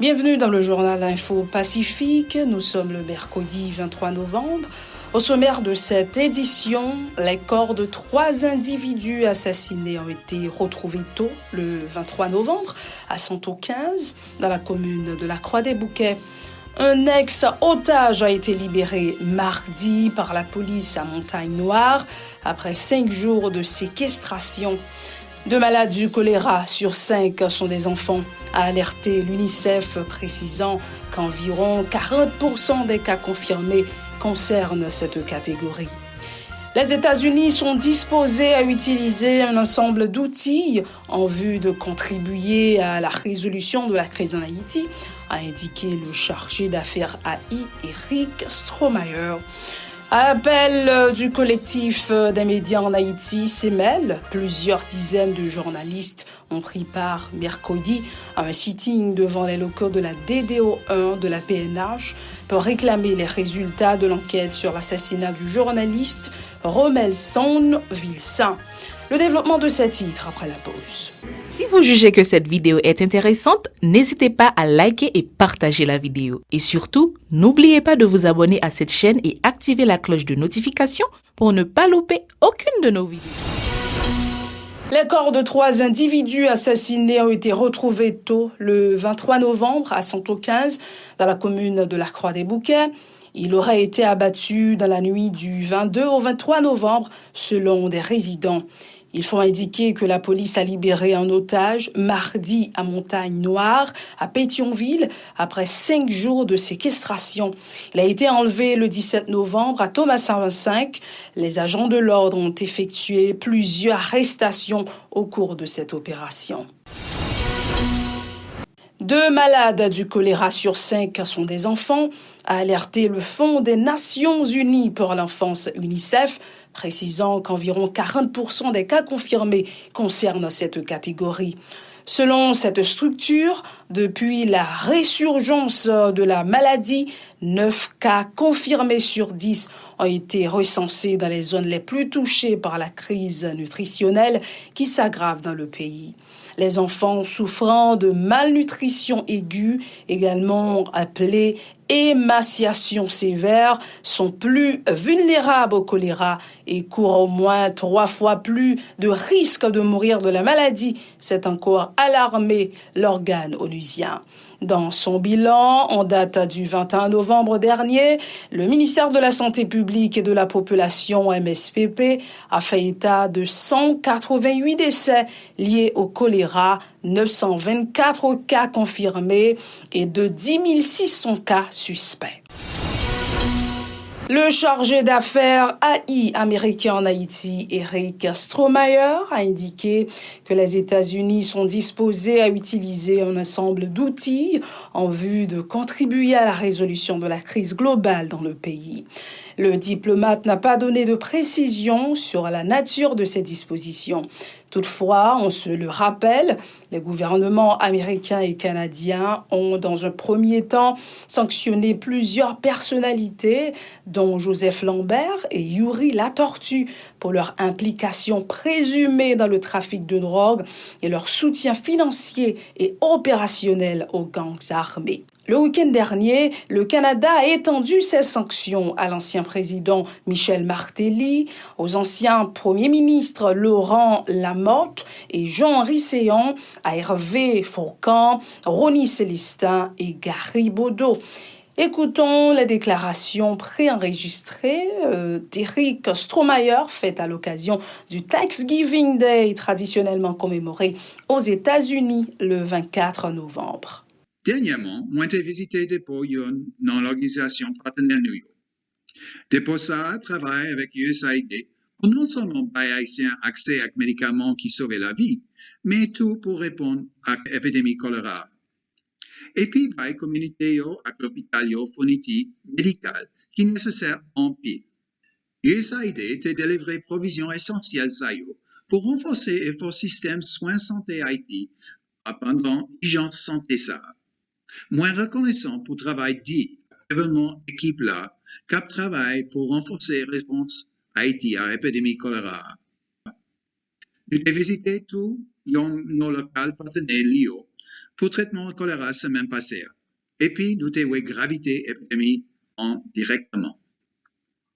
Bienvenue dans le journal Info Pacifique. Nous sommes le mercredi 23 novembre. Au sommaire de cette édition, les corps de 3 individus assassinés ont été retrouvés tôt, le 23 novembre, à Santo 15, dans la commune de la Croix-des-Bouquets. Un ex-otage a été libéré mardi par la police à Montagne-Noire après 5 jours de séquestration. 2 malades du choléra sur 5 sont des enfants, a alerté l'UNICEF, précisant qu'environ 40% des cas confirmés concernent cette catégorie. Les États-Unis sont disposés à utiliser un ensemble d'outils en vue de contribuer à la résolution de la crise en Haïti, a indiqué le chargé d'affaires AI, Eric Strohmayer. À l'appel du collectif des médias en Haïti, CEMEL, plusieurs dizaines de journalistes ont pris part mercredi à un sitting devant les locaux de la DDO1 de la PNH pour réclamer les résultats de l'enquête sur l'assassinat du journaliste Romelson Vilsain. Le développement de ces titres après la pause. Si vous jugez que cette vidéo est intéressante, n'hésitez pas à liker et partager la vidéo. Et surtout, n'oubliez pas de vous abonner à cette chaîne et activer la cloche de notification pour ne pas louper aucune de nos vidéos. Les corps de 3 individus assassinés ont été retrouvés tôt, le 23 novembre, à Santo 15, dans la commune de la Croix-des-Bouquets. Il aurait été abattu dans la nuit du 22 au 23 novembre, selon des résidents. Il faut indiquer que la police a libéré un otage mardi à Montagne-Noire, à Pétionville, après 5 jours de séquestration. Il a été enlevé le 17 novembre à Thomasin 25. Les agents de l'ordre ont effectué plusieurs arrestations au cours de cette opération. 2 malades du choléra sur 5 sont des enfants, a alerté le Fonds des Nations Unies pour l'enfance UNICEF, précisant qu'environ 40% des cas confirmés concernent cette catégorie. Selon cette structure, depuis la résurgence de la maladie, 9 cas confirmés sur 10 ont été recensés dans les zones les plus touchées par la crise nutritionnelle qui s'aggrave dans le pays. Les enfants souffrant de malnutrition aiguë, également appelée émaciation sévère, sont plus vulnérables au choléra et courent au moins 3 fois plus de risques de mourir de la maladie, s'est encore alarmé l'organe onusien. Dans son bilan, en date du 21 novembre dernier, le ministère de la Santé publique et de la Population, MSPP, a fait état de 188 décès liés au choléra, 924 cas confirmés et de 10 600 cas suspects. Le chargé d'affaires AI américain en Haïti, Eric Strohmayer, a indiqué que les États-Unis sont disposés à utiliser un ensemble d'outils en vue de contribuer à la résolution de la crise globale dans le pays. Le diplomate n'a pas donné de précision sur la nature de ces dispositions. Toutefois, on se le rappelle, les gouvernements américains et canadiens ont, dans un premier temps, sanctionné plusieurs personnalités, dont Joseph Lambert et Yuri Latortue, pour leur implication présumée dans le trafic de drogue et leur soutien financier et opérationnel aux gangs armés. Le week-end dernier, le Canada a étendu ses sanctions à l'ancien président Michel Martelly, aux anciens premiers ministres Laurent Lamotte et Jean-Henri Séan, à Hervé Fourcan, Ronnie Célestin et Gary Baudot. Écoutons les déclarations préenregistrées d'Eric Strohmayer faites à l'occasion du Thanksgiving Day traditionnellement commémoré aux États-Unis le 24 novembre. Dernièrement, moi j'ai visité dépôt dans l'organisation partenaire New York. Dépôt ça travaille avec USAID pour non seulement bailler haïtiens accès à médicaments qui sauvent la vie, mais tout pour répondre à l'épidémie choléra. Et puis bailler communauté avec l'hôpital fourniture médicale qui est nécessaire en pile. USAID a délivré provisions essentielles pour renforcer l'effort système soins santé Haïti pendant l'urgence santé ça. Moins reconnaissant pour le travail dit, événement équipe là, cap travail pour renforcer la réponse Haïti à l'épidémie choléra. Nous avons visité tout nos locales partenaires Lio pour traitement de choléra semaine passée. Et puis, nous avons gravité épidémie en directement.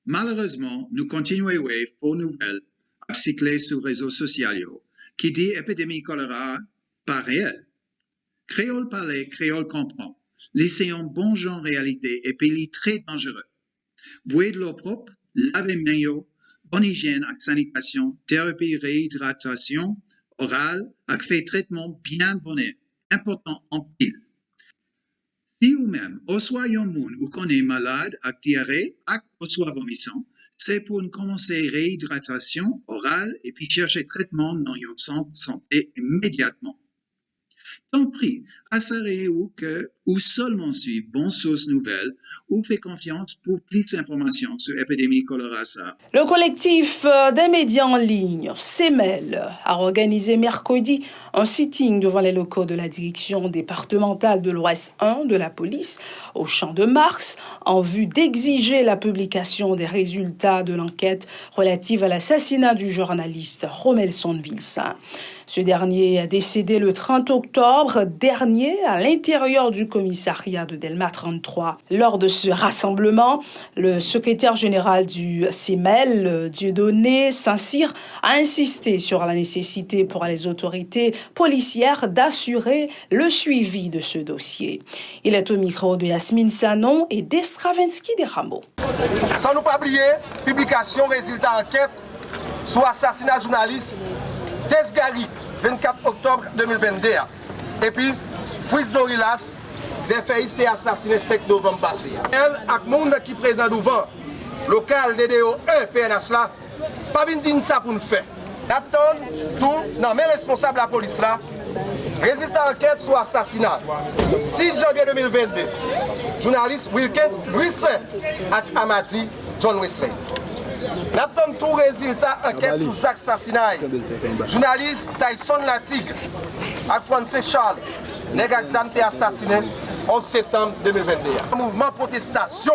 Malheureusement, nous continuons à voir faux nouvelles à cycler sur les réseaux sociaux qui dit épidémie choléra pas réelle. Créole parler, créole comprend. Lycéen bon genre réalité et pays très dangereux. Boire de l'eau propre, laver maillot, bonne hygiène avec sanitation, thérapie, réhydratation orale avec fait traitement bien bonnet, important en pile. Si vous-même, au soyons moun ou qu'on est malade avec diarrhée, ou soit vomissant, c'est pour commencer réhydratation orale et puis chercher traitement dans une santé immédiatement. Tant pis, assurez-vous que ou seulement suivre bonnes sources nouvelles ou fait confiance pour plus d'informations sur l'épidémie choléra. Le collectif des médias en ligne, CEMEL, a organisé mercredi un sitting devant les locaux de la direction départementale de l'Ouest 1 de la police au Champ de Mars en vue d'exiger la publication des résultats de l'enquête relative à l'assassinat du journaliste Romelson Vilsaint. Ce dernier a décédé le 30 octobre dernier à l'intérieur du commissariat de Delma 33. Lors de ce rassemblement, le secrétaire général du CEMEL, Dieudonné Saint-Cyr, a insisté sur la nécessité pour les autorités policières d'assurer le suivi de ce dossier. Il est au micro de Yasmine Sanon et d'Estravinsky des Rameaux. Sans nous pas oublier, publication résultat enquête sur assassinat journaliste Desgari, 24 octobre 2022. Et puis, Fritz Dorilas, Zéphé assassiné 5 novembre passé. Elle, avec le monde qui est présent devant, local DDO 1 PNH là, pas venir dire ça pour nous faire. N'attend tout, non, mais responsable de la police là, résultat enquête sur assassinat. 6 janvier 2022, journaliste Wilkins Louis et Amadi John Wesley. N'attend tout résultat enquête sur l'assassinat. Journaliste Tyson Latigre et Francis Charles, nèg exam été assassiné 11 septembre 2021. Mouvement protestation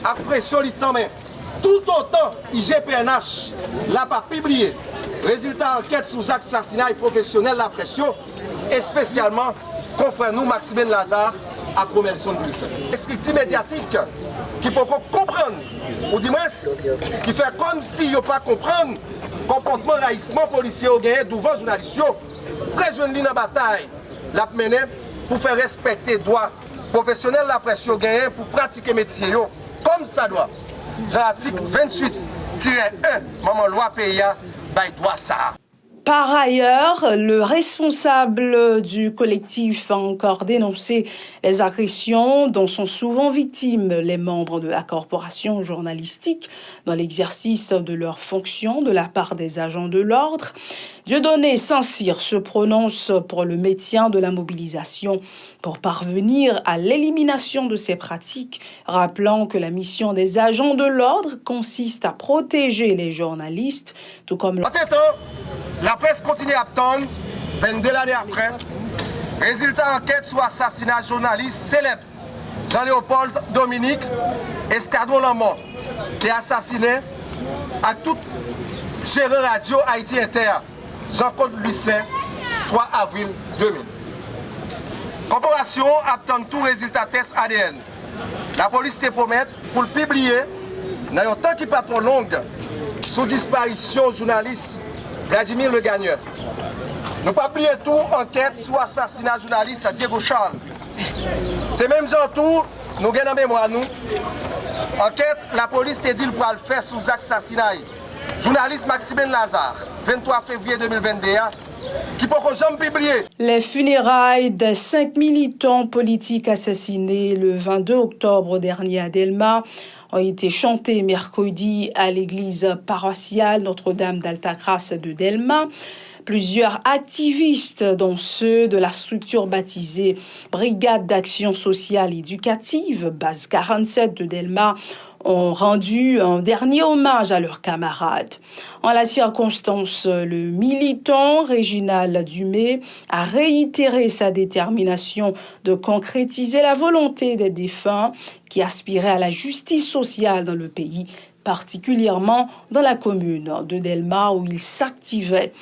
à pression mais tout autant IGPNH l'a pas publié. Résultat enquête sur l'assassinat professionnel la pression et spécialement confrère nous Maximilien Lazare à Romelson Vilsaint. Restrictif médiatique qui peut comprendre, ou du moins, qui fait comme si il ne pas comprendre le comportement raïsement policier au gagné devant journalistes, préjeune ligne en bataille, l'a mené pour faire respecter les droits professionnels de la presse au gagné pour pratiquer le métier comme ça doit. Dans l'article 28-1, maman loi PIA, droit ça. Par ailleurs, le responsable du collectif a encore dénoncé les agressions dont sont souvent victimes les membres de la corporation journalistique dans l'exercice de leurs fonctions de la part des agents de l'ordre. Dieudonné Saint-Cyr se prononce pour le maintien de la mobilisation pour parvenir à l'élimination de ces pratiques, rappelant que la mission des agents de l'ordre consiste à protéger les journalistes, tout comme... La presse continue à attendre, 22 années après, résultat enquête sur assassinat journaliste célèbre Jean-Léopold Dominique Escadron-Lamont, qui est assassiné à tout gérant radio Haïti Inter, Jean-Claude Lucin, 3 avril 2000. Corporation attend tout résultat test ADN. La police te promet pour le publier, dans un temps qui n'est pas trop long, sous disparition journaliste Vladimir Le Gagneur. Nous pas oublier tout enquête sur assassinat journaliste Diego Charles. C'est même genre tout, nous avons en mémoire nous. Enquête, la police te dit pour le faire sous assassinat. Journaliste Maximilien Lazare, 23 février 2021, qui peut jamais publier. Les funérailles des 5 militants politiques assassinés le 22 octobre dernier à Delma ont été chantées mercredi à l'église paroissiale Notre-Dame d'Altagrace de Delma. Plusieurs activistes, dont ceux de la structure baptisée Brigade d'action sociale éducative, base 47 de Delma, ont rendu un dernier hommage à leurs camarades. En la circonstance, le militant Réginald Dumé a réitéré sa détermination de concrétiser la volonté des défunts qui aspiraient à la justice sociale dans le pays, particulièrement dans la commune de Delma où il s'activait.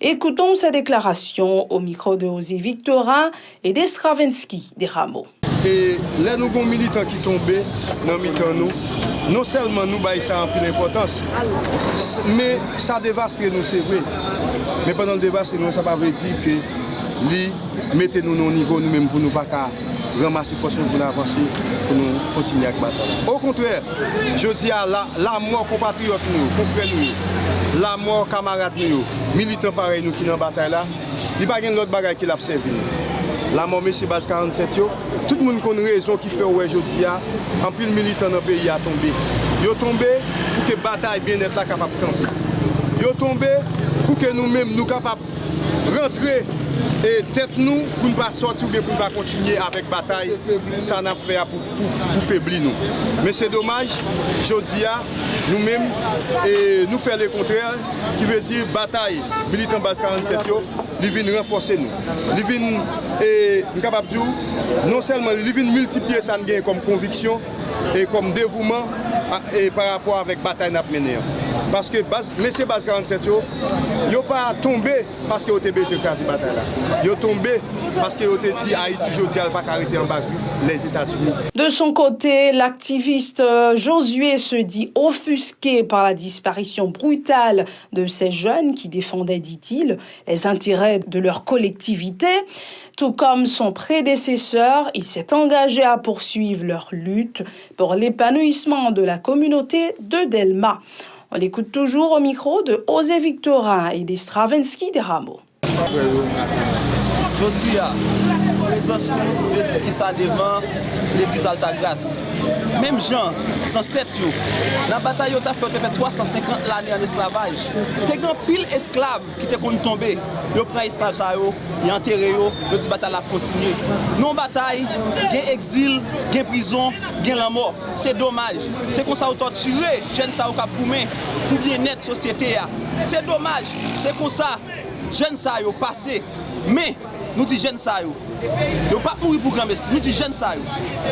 Écoutons ces déclarations au micro de José Victorin et d'Estravensky des Rameaux. Et là, nous avons des militants qui tombent dans le nous. Non seulement nous, ça a pris l'importance, mais ça dévaste nous, c'est vrai. Mais pendant le dévaste, nous, ça ne veut pas dire que lui, mettez-nous au niveau nous-mêmes pour nous pas ramasser force pour nous avancer, pour nous continuer avec la bataille. Au contraire, je dis à la mort compatriotes nous, confrères nous, la mort camarades nous, militants pareils nous qui dans la bataille là, il n'y a pas d'autre bagaille qui l'a servi. La mort, c'est base 47, tout le monde connaît raison qui fait aujourd'hui, en plus le militant dans le pays a tombé. Il a tombé pour que la bataille bien-être là capable de camper. Il a tombé pour que nous-mêmes nous capables de rentrer et tête nous pour ne pas sortir ou bien pour ne pas continuer avec la bataille, ça n'a fait pour faiblir nous. Mais c'est dommage, aujourd'hui, nous-mêmes, nous faisons le contraire, qui veut dire bataille militant base 47, ils viennent renforcer nous. Ils viennent, capable de dire, non seulement ils viennent multiplier ça comme conviction et comme dévouement et par rapport avec la bataille n'a menée. Parce que ces base 47, ils n'ont pas tombé parce qu'ils ont été besoin de cette bataille-là. Ils ont tombé parce qu'ils ont dit Haïti, je dis, pas arrêter en bas les États-Unis. De son côté, l'activiste Josué se dit offusqué par la disparition brutale de ces jeunes qui défendaient, dit-il, les intérêts de leur collectivité. Tout comme son prédécesseur, il s'est engagé à poursuivre leur lutte pour l'épanouissement de la communauté de Delma. On l'écoute toujours au micro de José Victorin et d'Estravensky des Rameaux. Je dis à présence je dis qui ça devant l'église Alta Grace. Même gens, 107 yo. La bataille a fait 350 l'année en esclavage. T'es grand pile esclaves qui te kon tomber. Yo prend esclaves ça yo, y enterré yo, yo dit bataille a continuer. Non bataille, gen exil, gen prison, gen la mort. C'est dommage. C'est comme ça on torturer, jeune ça au cap pour bien-être société a. C'est dommage. C'est comme ça jeune ça yo passé. Mais nous disons jeunes ça yo. Yo pas mourir pour grand merci. Nous disons jeunes ça yo.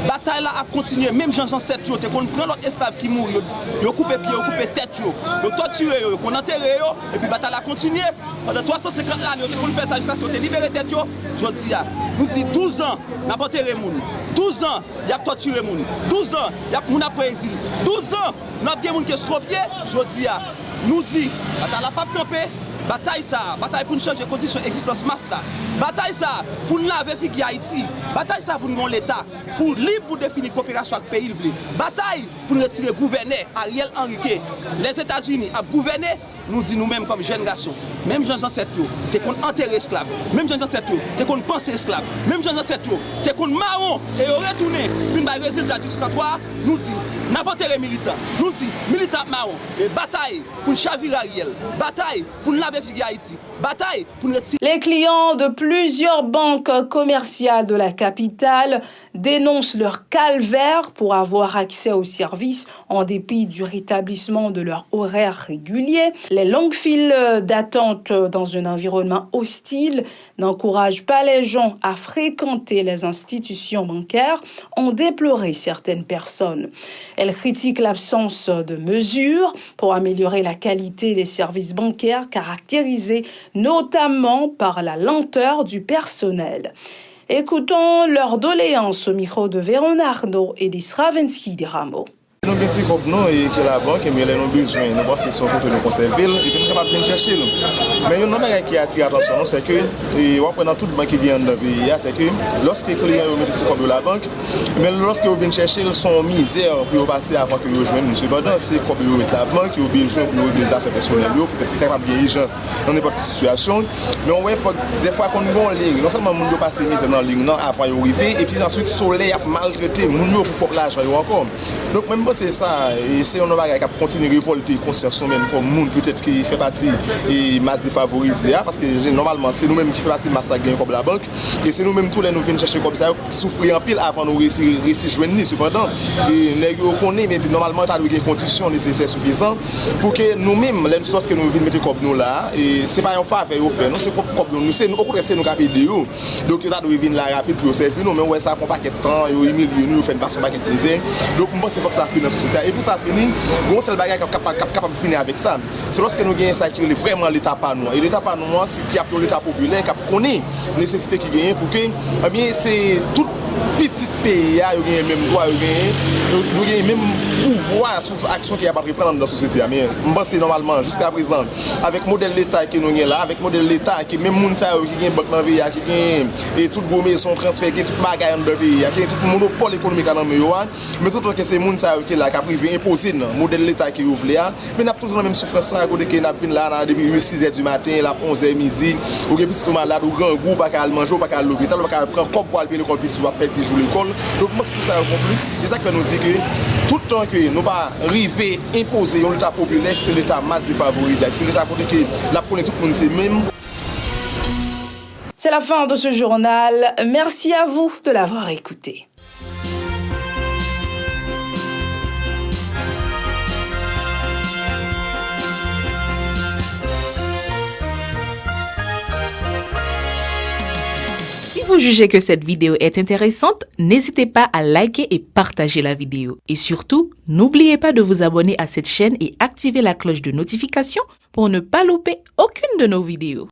Bataille là a continué même Jean 7 jours, qu'on prend l'autre esclave qui mourit, yo couper pied, yo couper tête yo torturer yo, qu'on enterrer yo et puis bataille a continué pendant 350 années, on fait ça jusqu'à ce qu'on libéré tête yo. Jodi a nous dit 12 ans n'a pas enterré moun. 12 ans y a torturé moun. 12 ans y a moun après exil. 12 ans n'a bien moun qui estropié. Jodi a nous dit bataille la pas camper. Bataille ça, bataille pour nous changer les conditions d'existence masse là. Bataille ça pour nous laver figure Haïti. Bataille ça pour nous l'État, pour libre pour définir coopération avec le pays. Bataille pour nous retirer gouverneur Ariel Henry. Les États-Unis a gouverné, nous dit nous-mêmes comme génération. Même Jean 7 t'es qu'on enterrer esclave. Même Jean 7 t'es qu'on pense esclave. Même Jean 7 t'es qu'on marron et retourner une balle résultat du 63, nous dit n'a pas enterré militant. Nous dit militant marron et bataille pour chavirer Ariel. Bataille pour laver figure Haïti. Bataille pour nous retirer. Les clients de plusieurs banques commerciales de la capitale dénoncent leur calvaire pour avoir accès aux services en dépit du rétablissement de leur horaire régulier. Les longues files d'attente dans un environnement hostile n'encouragent pas les gens à fréquenter les institutions bancaires, ont déploré certaines personnes. Elles critiquent l'absence de mesures pour améliorer la qualité des services bancaires caractérisés notamment par la lenteur du personnel. Écoutons leurs doléances au micro de Véron Arnaud et d'Estravensky des Rameaux. Nous petit comme nous et que la banque mais les nous besoin nous pensons son pour nous conserver et puis nous capable de chercher mais une chose qui attire attention c'est que et on prend toute banque qui vient dans pays c'est que lorsque les clients ont mis comme de la banque mais lorsque vous venez chercher son misère pour passer avant que vous joignent nous cependant c'est comme vous mettre la banque ou besoin pour des affaires personnelles peut-être capable de urgence dans n'importe quelle situation mais on voit des fois qu'on est en ligne non seulement monde passer misère dans ligne non avant y arriver et puis ensuite soleil a maltraité monde pour l'argent encore donc même c'est ça et c'est on va continuer à révolter concession même comme monde peut-être qui fait partie et masse défavorisée parce que normalement c'est nous mêmes qui fait partie masse gain comme la banque et c'est nous mêmes tous les nous venons chercher comme ça souffrir en pile avant nous réussir joindre cependant et nèg yo connaît mais normalement tu as des conditions nécessaires suffisantes pour que nous mêmes les ressources que nous venons mettre comme nous là et c'est pas un faveur au fait non c'est comme nous c'est au contraire c'est nous capable de donc tu dois venir là rapide pour servir nous mais ouais ça prend pas de temps yo humilier nous fait une passe pas de plaisir donc moi c'est faut que ça dans la société. Et pour ça finir, on seul bagage capable de finir avec ça. C'est lorsque nous gagnons ça qui est vraiment l'État pas nous. Et l'État pas nous, c'est qui a pour l'État populaire, qui connaît les nécessités qui gagnent pour que, eh bien, c'est tout petit pays, il y a même droit, il y a même pouvoir sur l'action qui a pas prendre dans la société. Mais je pense normalement, jusqu'à présent, avec le modèle d'État qui nous est là, avec le modèle d'État qui même les gens qui ont banque dans le pays, qui ont toutes les maisons transférées, qui ont tout bagaille dans le pays, qui ont tout le monopole économique dans le pays, mais tout ce que c'est les gens qui sont là, qui ont privé imposé le modèle d'État qui ouvre là, mais nous avons toujours la même souffrance à côté que nous avons là depuis 6h du matin, 11h midi, ou que si tu es malade, ou grand goût, pas qu'à manger, pas qu'à aller à l'hôpital, pas qu'à prendre comme pour aller à l'école, puis tu vas perdre 10 jours l'école. Donc moi c'est tout ça complice. C'est ça qui nous dit que tout le temps que nous pas arriver imposer un État populaire, c'est l'État masse défavorisé. C'est l'État côté que la prenez tout le monde c'est même. C'est la fin de ce journal. Merci à vous de l'avoir écouté. Si vous jugez que cette vidéo est intéressante, n'hésitez pas à liker et partager la vidéo. Et surtout, n'oubliez pas de vous abonner à cette chaîne et activer la cloche de notification pour ne pas louper aucune de nos vidéos.